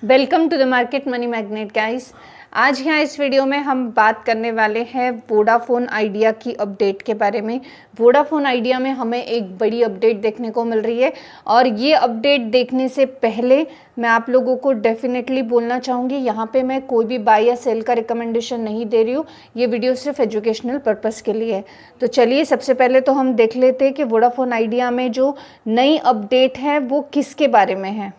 Welcome to the market money magnet guys. आज यहाँ इस वीडियो में हम बात करने वाले हैं वोडाफोन आइडिया की अपडेट के बारे में। वोडाफोन आइडिया में हमें एक बड़ी अपडेट देखने को मिल रही है और ये अपडेट देखने से पहले मैं आप लोगों को डेफिनेटली बोलना चाहूँगी, यहाँ पे मैं कोई भी बाय या सेल का रिकमेंडेशन नहीं दे रही हूँ। ये वीडियो सिर्फ एजुकेशनल पर्पस के लिए है। तो चलिए सबसे पहले तो हम देख लेते हैं कि वोडाफोन आइडिया में जो नई अपडेट है वो किसके बारे में है।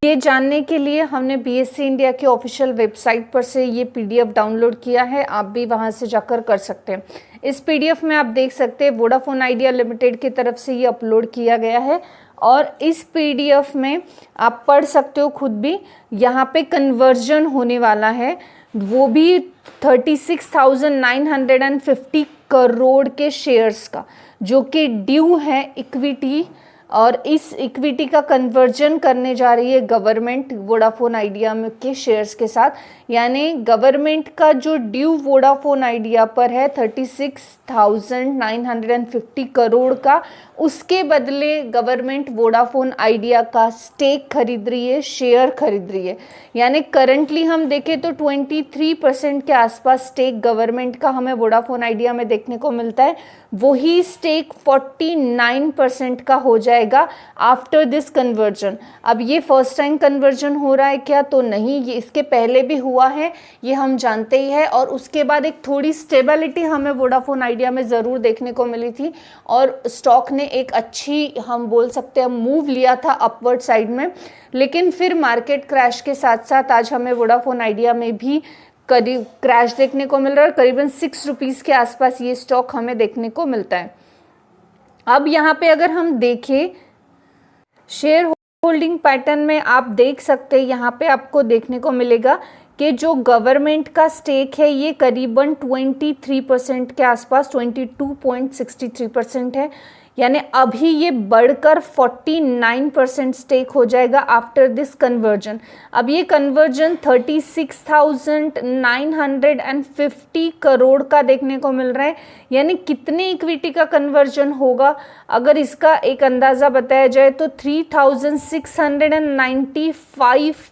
ये जानने के लिए हमने बीएससी इंडिया की ऑफिशियल वेबसाइट पर से ये पीडीएफ डाउनलोड किया है, आप भी वहां से जाकर कर सकते हैं। इस पीडीएफ में आप देख सकते हैं वोडाफोन आइडिया लिमिटेड की तरफ से ये अपलोड किया गया है और इस पीडीएफ में आप पढ़ सकते हो खुद भी। यहाँ पे कन्वर्जन होने वाला है, वो भी 36,950 करोड़ के शेयर्स का, जो कि ड्यू है इक्विटी, और इस इक्विटी का कन्वर्जन करने जा रही है गवर्नमेंट वोडाफोन आइडिया में के शेयर्स के साथ। यानी गवर्नमेंट का जो ड्यू वोडाफोन आइडिया पर है 36,950 करोड़ का, उसके बदले गवर्नमेंट वोडाफोन आइडिया का स्टेक खरीद रही है, शेयर खरीद रही है। यानी करंटली हम देखें तो 23% के आसपास स्टेक गवर्नमेंट का हमें वोडाफोन आइडिया में देखने को मिलता है। वही स्टेक 49% का हो जाएगा आफ्टर दिस कन्वर्जन। अब ये फर्स्ट टाइम कन्वर्जन हो रहा है क्या? तो नहीं, ये इसके पहले भी हुआ है, ये हम जानते ही है। और उसके बाद एक थोड़ी स्टेबिलिटी हमें वोडाफोन आइडिया में ज़रूर देखने को मिली थी और स्टॉक ने एक अच्छी, हम बोल सकते हैं, मूव लिया था अपवर्ड साइड में। लेकिन फिर मार्केट क्रैश के साथ साथ आज हमें वोडाफोन आइडिया में भी करीब क्रैश देखने को मिल रहा है। करीबन 6 रुपीज़ के आसपास ये स्टॉक हमें देखने को मिलता है। अब यहाँ पे अगर हम देखें शेयर होल्डिंग पैटर्न में, आप देख सकते हैं यहाँ पे आपको देखने को मिलेगा कि जो गवर्नमेंट का स्टेक है ये करीबन 23% के आसपास, 22.63% है। यानी अभी ये बढ़कर 49% स्टेक हो जाएगा आफ्टर दिस कन्वर्जन। अब ये कन्वर्जन 36,950 करोड़ का देखने को मिल रहा है। यानी कितने इक्विटी का कन्वर्जन होगा, अगर इसका एक अंदाज़ा बताया जाए तो 3,695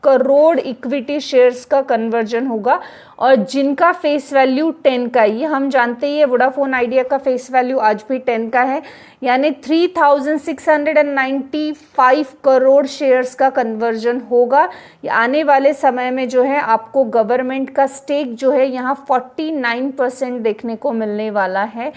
करोड़ इक्विटी शेयर्स का कन्वर्जन होगा, और जिनका फेस वैल्यू 10 का, ये हम जानते ही है वोडाफोन आइडिया का फेस वैल्यू आज भी 10 का है। यानी 3,695 करोड़ शेयर्स का कन्वर्जन होगा। आने वाले समय में जो है आपको गवर्नमेंट का स्टेक जो है यहाँ 49% देखने को मिलने वाला है,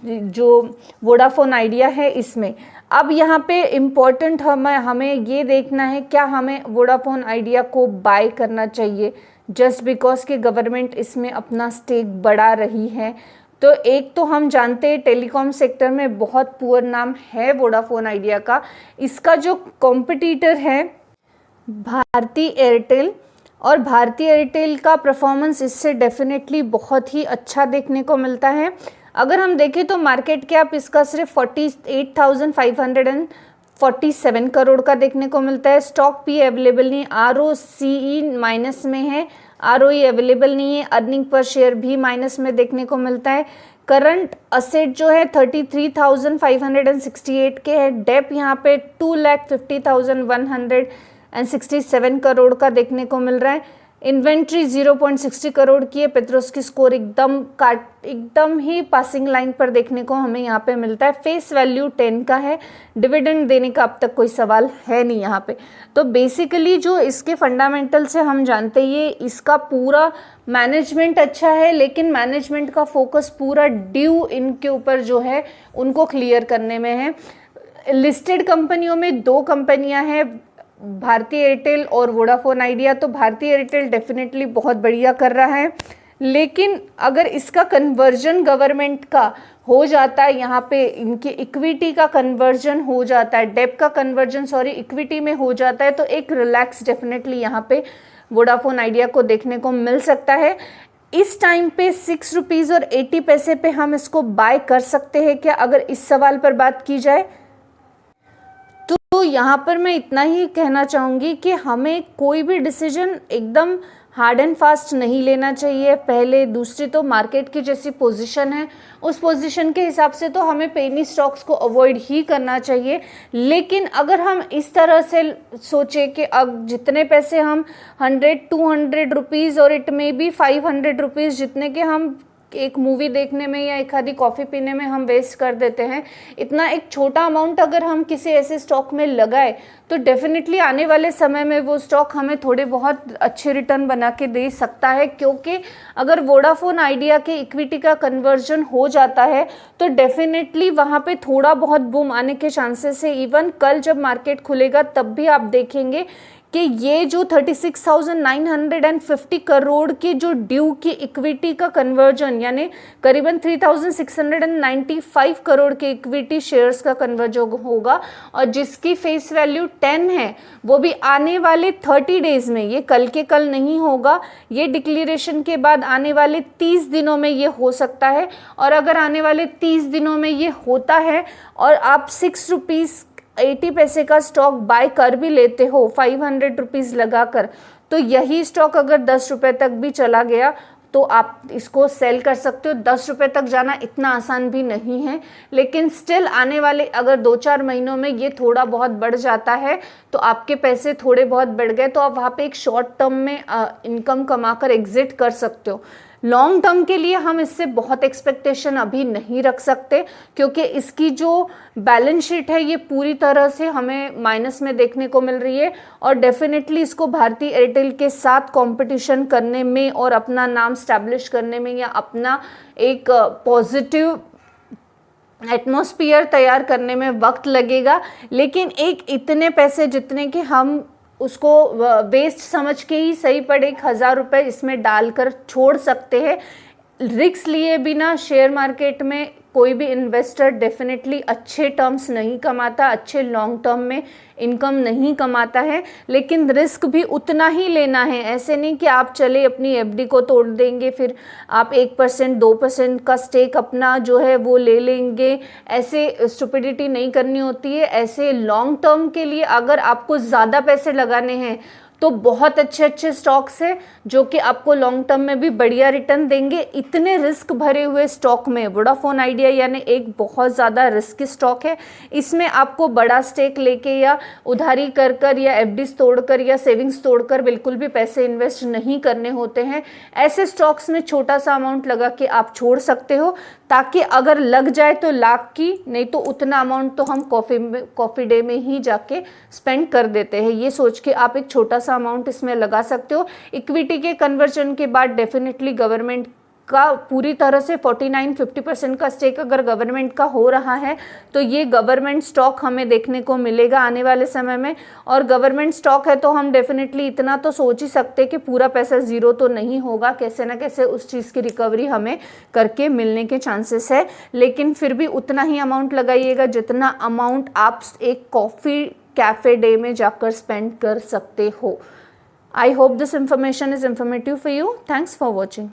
जो वोडाफोन आइडिया है इसमें। अब यहाँ पे इम्पॉर्टेंट हमें ये देखना है, क्या हमें वोडाफोन आइडिया को बाय करना चाहिए जस्ट बिकॉज कि गवर्नमेंट इसमें अपना स्टेक बढ़ा रही है। तो एक तो हम जानते हैं टेलीकॉम सेक्टर में बहुत पुअर नाम है वोडाफोन आइडिया का। इसका जो कॉम्पिटिटर है भारती एयरटेल, और भारती एयरटेल का परफॉर्मेंस इससे डेफिनेटली बहुत ही अच्छा देखने को मिलता है। अगर हम देखें तो मार्केट कैप इसका सिर्फ 48,547 करोड़ का देखने को मिलता है। स्टॉक भी अवेलेबल नहीं, ROCE माइनस में है, ROE अवेलेबल नहीं है, अर्निंग पर शेयर भी माइनस में देखने को मिलता है। करंट असेट जो है 33,568 के है। डेप यहाँ पे 2,50,167 करोड़ का देखने को मिल रहा है। इन्वेंट्री 0.60 करोड़ की है। पेट्रोस की स्कोर एकदम ही पासिंग लाइन पर देखने को हमें यहाँ पे मिलता है। फेस वैल्यू 10 का है। डिविडेंड देने का अब तक कोई सवाल है नहीं यहाँ पे। तो बेसिकली जो इसके फंडामेंटल से हम जानते हैं, ये इसका पूरा मैनेजमेंट अच्छा है, लेकिन मैनेजमेंट का फोकस पूरा ड्यू इनके ऊपर जो है उनको क्लियर करने में है। लिस्टेड कंपनियों में 2 कंपनियाँ हैं, भारती एयरटेल और वोडाफोन आइडिया। तो भारती एयरटेल डेफिनेटली बहुत बढ़िया कर रहा है, लेकिन अगर इसका कन्वर्जन गवर्नमेंट का हो जाता है, यहाँ पे इनकी इक्विटी का कन्वर्जन हो जाता है, डेप का कन्वर्जन इक्विटी में हो जाता है, तो एक रिलैक्स डेफिनेटली यहाँ पे वोडाफोन आइडिया को देखने को मिल सकता है। इस टाइम पे 6 रुपीज़ और 80 पैसे पे हम इसको बाय कर सकते हैं क्या, अगर इस सवाल पर बात की जाए तो यहाँ पर मैं इतना ही कहना चाहूँगी कि हमें कोई भी डिसीजन एकदम हार्ड एंड फास्ट नहीं लेना चाहिए पहले। दूसरी तो मार्केट की जैसी पोजीशन है उस पोजीशन के हिसाब से तो हमें पेनी स्टॉक्स को अवॉइड ही करना चाहिए। लेकिन अगर हम इस तरह से सोचे कि अब जितने पैसे हम 100-200 रुपीज़ और इट मे बी 500 रुपीज़ जितने के हम एक मूवी देखने में या एक आधी कॉफ़ी पीने में हम वेस्ट कर देते हैं, इतना एक छोटा अमाउंट अगर हम किसी ऐसे स्टॉक में लगाए तो डेफिनेटली आने वाले समय में वो स्टॉक हमें थोड़े बहुत अच्छे रिटर्न बना के दे सकता है। क्योंकि अगर वोडाफोन आइडिया के इक्विटी का कन्वर्जन हो जाता है तो डेफिनेटली वहाँ पे थोड़ा बहुत बूम आने के चांसेस है। इवन कल जब मार्केट खुलेगा तब भी आप देखेंगे कि ये जो 36,950 करोड़ की जो ड्यू की इक्विटी का कन्वर्जन यानी करीबन 3,695 करोड़ के इक्विटी शेयर्स का कन्वर्जन होगा और जिसकी फेस वैल्यू 10 है वो भी आने वाले 30 डेज में, ये कल के कल नहीं होगा, ये डिक्लेरेशन के बाद आने वाले 30 दिनों में ये हो सकता है। और अगर आने वाले 30 दिनों में ये होता है और आप 6 रुपीज़ 80 पैसे का स्टॉक बाय कर भी लेते हो 500 रुपीज़ लगाकर, तो यही स्टॉक अगर 10 रुपये तक भी चला गया तो आप इसको सेल कर सकते हो। 10 रुपये तक जाना इतना आसान भी नहीं है, लेकिन स्टिल आने वाले अगर 2-4 महीनों में ये थोड़ा बहुत बढ़ जाता है तो आपके पैसे थोड़े बहुत बढ़ गए तो आप वहाँ पे एक शॉर्ट टर्म में इनकम कमाकर एग्जिट कर सकते हो। लॉन्ग टर्म के लिए हम इससे बहुत एक्सपेक्टेशन अभी नहीं रख सकते क्योंकि इसकी जो बैलेंस शीट है ये पूरी तरह से हमें माइनस में देखने को मिल रही है और डेफिनेटली इसको भारती एयरटेल के साथ कंपटीशन करने में और अपना नाम स्टैब्लिश करने में या अपना एक पॉजिटिव एटमॉस्फेयर तैयार करने में वक्त लगेगा। लेकिन एक इतने पैसे जितने कि हम उसको वेस्ट समझ के ही सही पड़े 1,000 रुपये इसमें डालकर छोड़ सकते हैं। रिस्क लिए बिना शेयर मार्केट में कोई भी इन्वेस्टर डेफिनेटली अच्छे टर्म्स नहीं कमाता, अच्छे लॉन्ग टर्म में इनकम नहीं कमाता है, लेकिन रिस्क भी उतना ही लेना है। ऐसे नहीं कि आप चले अपनी एफडी को तोड़ देंगे फिर आप 1% 2% का स्टेक अपना जो है वो ले लेंगे, ऐसे स्टुपिडिटी नहीं करनी होती है। ऐसे लॉन्ग टर्म के लिए अगर आपको ज़्यादा पैसे लगाने हैं तो बहुत अच्छे अच्छे स्टॉक्स हैं जो कि आपको लॉन्ग टर्म में भी बढ़िया रिटर्न देंगे। इतने रिस्क भरे हुए स्टॉक में वोडाफोन आइडिया यानी एक बहुत ज़्यादा रिस्की स्टॉक है। इसमें आपको बड़ा स्टेक लेके या उधारी कर कर या एफडीज तोड़कर या सेविंग्स तोड़कर बिल्कुल भी पैसे इन्वेस्ट नहीं करने होते हैं। ऐसे स्टॉक्स में छोटा सा अमाउंट लगा के आप छोड़ सकते हो ताकि अगर लग जाए तो लाख की, नहीं तो उतना अमाउंट तो हम कॉफ़ी डे में ही जाके स्पेंड कर देते हैं। ये सोच के आप एक छोटा सा अमाउंट इसमें लगा सकते हो। इक्विटी के कन्वर्जन के बाद डेफिनेटली गवर्नमेंट का पूरी तरह से 49-50% का स्टेक अगर गवर्नमेंट का हो रहा है तो ये गवर्नमेंट स्टॉक हमें देखने को मिलेगा आने वाले समय में। और गवर्नमेंट स्टॉक है तो हम डेफिनेटली इतना तो सोच ही सकते कि पूरा पैसा ज़ीरो तो नहीं होगा, कैसे ना कैसे उस चीज़ की रिकवरी हमें करके मिलने के चांसेस है। लेकिन फिर भी उतना ही अमाउंट लगाइएगा जितना अमाउंट आप एक कॉफ़ी कैफ़े डे में जाकर स्पेंड कर सकते हो। I hope this information is informative for you. Thanks for watching.